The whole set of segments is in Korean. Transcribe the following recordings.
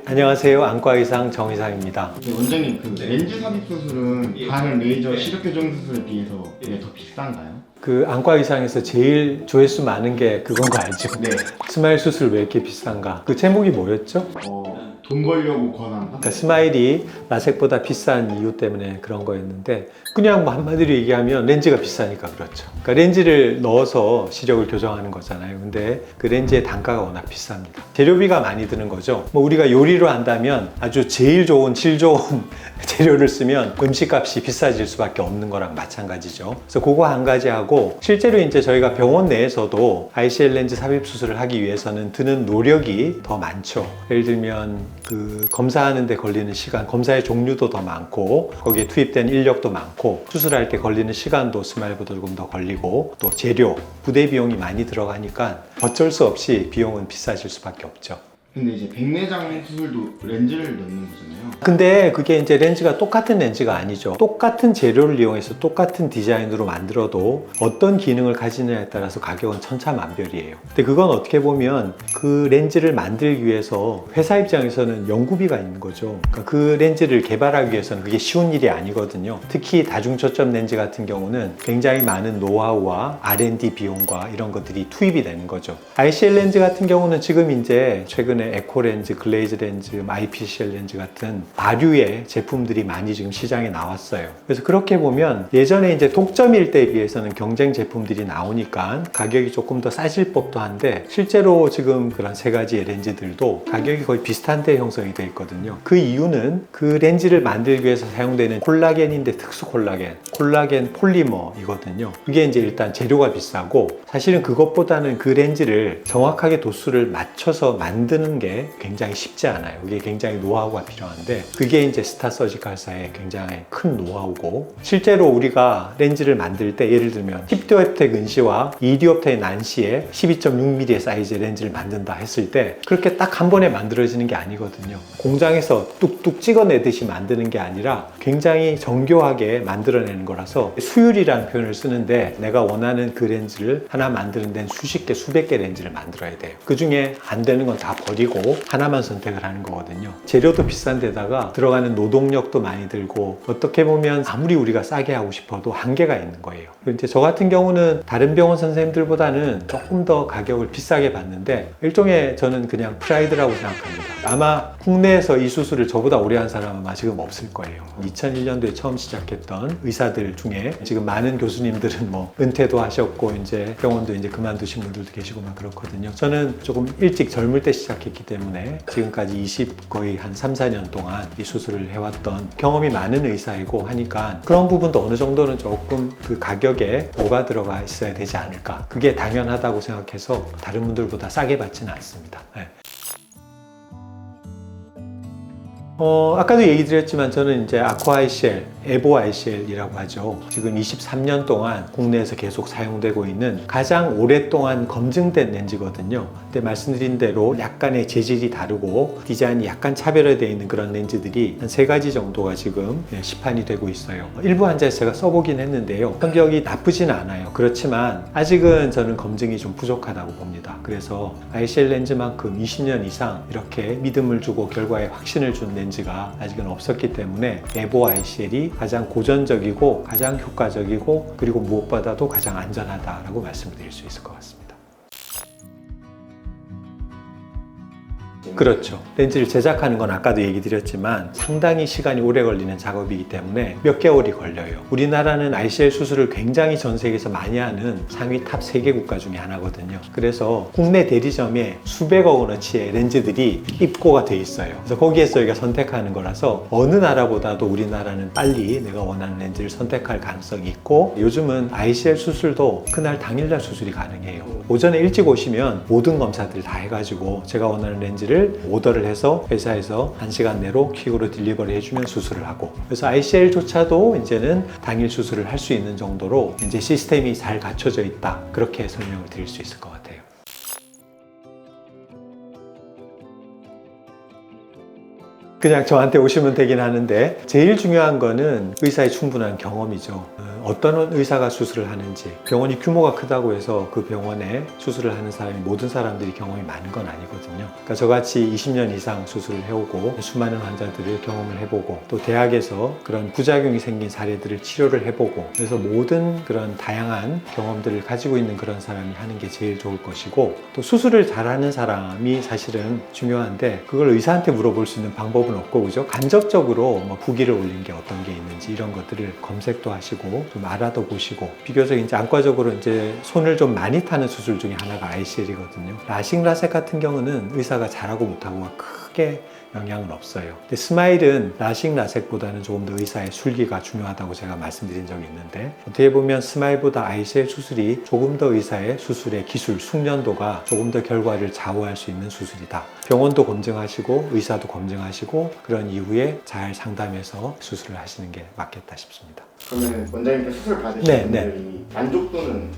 안녕하세요. 안과의상 정의상입니다. 네, 원장님, 렌즈 삽입 수술은 다른 레이저 시력 교정 수술에 비해서 왜 더 비싼가요? 안과의상에서 제일 조회수 많은 게 그건 거 알죠? 네. 스마일 수술 왜 이렇게 비싼가? 그 제목이 뭐였죠? 돈 벌려고 권한다? 그러니까 스마일이 라섹보다 비싼 이유 때문에 그런 거였는데 그냥 뭐 한마디로 얘기하면 렌즈가 비싸니까 그렇죠. 그러니까 렌즈를 넣어서 시력을 교정하는 거잖아요. 근데 그 렌즈의 단가가 워낙 비쌉니다. 재료비가 많이 드는 거죠. 뭐 우리가 요리로 한다면 아주 제일 좋은 질 좋은 재료를 쓰면 음식값이 비싸질 수밖에 없는 거랑 마찬가지죠. 그래서 그거 한 가지 하고 실제로 이제 저희가 병원 내에서도 ICL 렌즈 삽입 수술을 하기 위해서는 드는 노력이 더 많죠. 예를 들면 검사하는 데 걸리는 시간, 검사의 종류도 더 많고 거기에 투입된 인력도 많고 수술할 때 걸리는 시간도 스마일보다 조금 더 걸리고 또 재료, 부대 비용이 많이 들어가니까 어쩔 수 없이 비용은 비싸질 수밖에 없죠. 근데 이제 백내장 수술도 렌즈를 넣는 거잖아요. 근데 그게 이제 렌즈가 똑같은 렌즈가 아니죠. 똑같은 재료를 이용해서 똑같은 디자인으로 만들어도 어떤 기능을 가지느냐에 따라서 가격은 천차만별이에요. 근데 그건 어떻게 보면 그 렌즈를 만들기 위해서 회사 입장에서는 연구비가 있는 거죠. 그러니까 그 렌즈를 개발하기 위해서는 그게 쉬운 일이 아니거든요. 특히 다중초점 렌즈 같은 경우는 굉장히 많은 노하우와 R&D 비용과 이런 것들이 투입이 되는 거죠. ICL 렌즈 같은 경우는 지금 이제 최근에 에코 렌즈, 글레이즈 렌즈, IPCL 렌즈 같은 아류의 제품들이 많이 지금 시장에 나왔어요. 그래서 그렇게 보면 예전에 이제 독점일 때에 비해서는 경쟁 제품들이 나오니까 가격이 조금 더 싸질 법도 한데 실제로 지금 그런 세 가지의 렌즈들도 가격이 거의 비슷한 데 형성이 되어 있거든요. 그 이유는 그 렌즈를 만들기 위해서 사용되는 콜라겐인데 특수 콜라겐 폴리머이거든요. 그게 이제 일단 재료가 비싸고 사실은 그것보다는 그 렌즈를 정확하게 도수를 맞춰서 만드는 게 굉장히 쉽지 않아요. 그게 굉장히 노하우가 필요한데 그게 이제 스타 서지칼사의 굉장히 큰 노하우고 실제로 우리가 렌즈를 만들 때 예를 들면 10디옵텍 은시와 2디옵텍 난시에 12.6mm의 사이즈의 렌즈를 만든다 했을 때 그렇게 딱 한 번에 만들어지는 게 아니거든요. 공장에서 뚝뚝 찍어내듯이 만드는 게 아니라 굉장히 정교하게 만들어내는 거라서 수율이라는 표현을 쓰는데 내가 원하는 그 렌즈를 하나 만드는 데는 수십 개, 수백 개 렌즈를 만들어야 돼요. 그 중에 안 되는 건 다 버리고 하나만 선택을 하는 거거든요. 재료도 비싼 데다가 들어가는 노동력도 많이 들고 어떻게 보면 아무리 우리가 싸게 하고 싶어도 한계가 있는 거예요. 이제 저 같은 경우는 다른 병원 선생님들보다는 조금 더 가격을 비싸게 받는데 일종의 저는 그냥 프라이드라고 생각합니다. 아마 국내에서 이 수술을 저보다 오래 한 사람은 아마 지금 없을 거예요. 2001년도에 처음 시작했던 의사들 중에 지금 많은 교수님들은 뭐 은퇴도 하셨고 이제 병원도 이제 그만두신 분들도 계시고 막 그렇거든요. 저는 조금 일찍 젊을 때 시작했기 때문에 지금까지 거의 한 3, 4년 동안 이 수술을 해왔던 경험이 많은 의사이고 하니까 그런 부분도 어느 정도는 조금 그 가격에 뭐가 들어가 있어야 되지 않을까. 그게 당연하다고 생각해서 다른 분들보다 싸게 받지는 않습니다. 네. 아까도 얘기 드렸지만 저는 이제 아쿠아 ICL, 에보 ICL이라고 하죠. 지금 23년 동안 국내에서 계속 사용되고 있는 가장 오랫동안 검증된 렌즈거든요. 근데 말씀드린 대로 약간의 재질이 다르고 디자인이 약간 차별화되어 있는 그런 렌즈들이 한 3가지 정도가 지금 시판이 되고 있어요. 일부 환자에서 제가 써보긴 했는데요. 성격이 나쁘진 않아요. 그렇지만 아직은 저는 검증이 좀 부족하다고 봅니다. 그래서 ICL 렌즈만큼 20년 이상 이렇게 믿음을 주고 결과에 확신을 준 렌즈가 아직은 없었기 때문에 에보 ICL이 가장 고전적이고 가장 효과적이고 그리고 무엇보다도 가장 안전하다라고 말씀드릴 수 있을 것 같습니다. 그렇죠. 렌즈를 제작하는 건 아까도 얘기 드렸지만 상당히 시간이 오래 걸리는 작업이기 때문에 몇 개월이 걸려요. 우리나라는 ICL 수술을 굉장히 전 세계에서 많이 하는 상위 탑 3개 국가 중에 하나거든요. 그래서 국내 대리점에 수백억 원어치의 렌즈들이 입고가 돼 있어요. 그래서 거기에서 저희가 선택하는 거라서 어느 나라보다도 우리나라는 빨리 내가 원하는 렌즈를 선택할 가능성이 있고 요즘은 ICL 수술도 그날 당일날 수술이 가능해요. 오전에 일찍 오시면 모든 검사들 다 해가지고 제가 원하는 렌즈를 오더를 해서 회사에서 1시간 내로 퀵으로 딜리버리 해주면 수술을 하고 그래서 ICL조차도 이제는 당일 수술을 할 수 있는 정도로 이제 시스템이 잘 갖춰져 있다 그렇게 설명을 드릴 수 있을 것 같아요. 그냥 저한테 오시면 되긴 하는데 제일 중요한 거는 의사의 충분한 경험이죠. 어떤 의사가 수술을 하는지, 병원이 규모가 크다고 해서 그 병원에 수술을 하는 사람이 모든 사람들이 경험이 많은 건 아니거든요. 그러니까 저같이 20년 이상 수술을 해오고 수많은 환자들을 경험을 해보고 또 대학에서 그런 부작용이 생긴 사례들을 치료를 해보고 그래서 모든 그런 다양한 경험들을 가지고 있는 그런 사람이 하는 게 제일 좋을 것이고 또 수술을 잘하는 사람이 사실은 중요한데 그걸 의사한테 물어볼 수 있는 방법은 없고 그죠? 간접적으로 뭐 부기를 올린 게 어떤 게 있는지 이런 것들을 검색도 하시고 좀 알아도 보시고 비교적 이제 안과적으로 이제 손을 좀 많이 타는 수술 중에 하나가 ICL이거든요. 라식 라섹 같은 경우는 의사가 잘하고 못하고가 크게 영향은 없어요. 근데 스마일은 라식 라섹보다는 조금 더 의사의 술기가 중요하다고 제가 말씀드린 적이 있는데 어떻게 보면 스마일보다 ICL 수술이 조금 더 의사의 수술의 기술, 숙련도가 조금 더 결과를 좌우할 수 있는 수술이다. 병원도 검증하시고 의사도 검증하시고 그런 이후에 잘 상담해서 수술을 하시는 게 맞겠다 싶습니다. 그러면 원장님께 수술 받으신 네, 분들이 만족도는?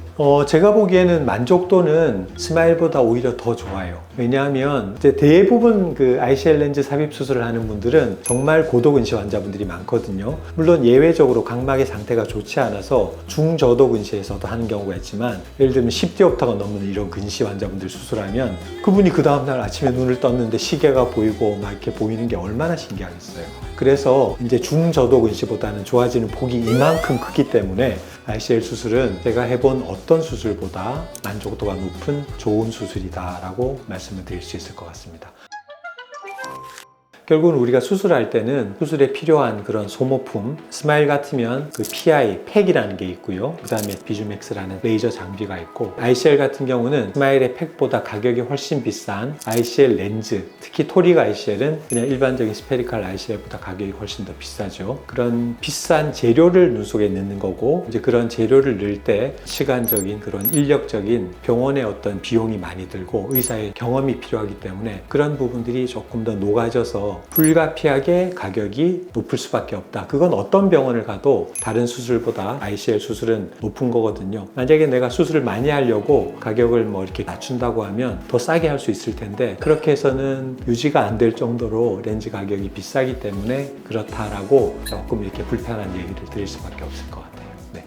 제가 보기에는 만족도는 스마일보다 오히려 더 좋아요. 왜냐하면 이제 대부분 그 ICL 렌즈 삽입 수술을 하는 분들은 정말 고도근시 환자분들이 많거든요. 물론 예외적으로 각막의 상태가 좋지 않아서 중저도근시에서도 하는 경우가 있지만 예를 들면 10디옵터가 넘는 이런 근시 환자분들 수술하면 그분이 그 다음날 아침에 눈을 떴는데 시계가 보이고 막 이렇게 보이는 게 얼마나 신기하겠어요. 그래서 이제 중저도근시보다는 좋아지는 폭이 이만큼 크기 때문에 ICL 수술은 제가 해본 어떤 수술보다 만족도가 높은 좋은 수술이다라고 말씀을 드릴 수 있을 것 같습니다. 결국은 우리가 수술할 때는 수술에 필요한 그런 소모품, 스마일 같으면 그 PI, 팩이라는 게 있고요. 그 다음에 비주맥스라는 레이저 장비가 있고 ICL 같은 경우는 스마일의 팩보다 가격이 훨씬 비싼 ICL 렌즈, 특히 토릭 ICL은 그냥 일반적인 스페리칼 ICL보다 가격이 훨씬 더 비싸죠. 그런 비싼 재료를 눈 속에 넣는 거고 이제 그런 재료를 넣을 때 시간적인 그런 인력적인 병원의 어떤 비용이 많이 들고 의사의 경험이 필요하기 때문에 그런 부분들이 조금 더 녹아져서 불가피하게 가격이 높을 수밖에 없다. 그건 어떤 병원을 가도 다른 수술보다 ICL 수술은 높은 거거든요. 만약에 내가 수술을 많이 하려고 가격을 뭐 이렇게 낮춘다고 하면 더 싸게 할 수 있을 텐데 그렇게 해서는 유지가 안 될 정도로 렌즈 가격이 비싸기 때문에 그렇다라고 조금 이렇게 불편한 얘기를 드릴 수밖에 없을 것 같아요. 네.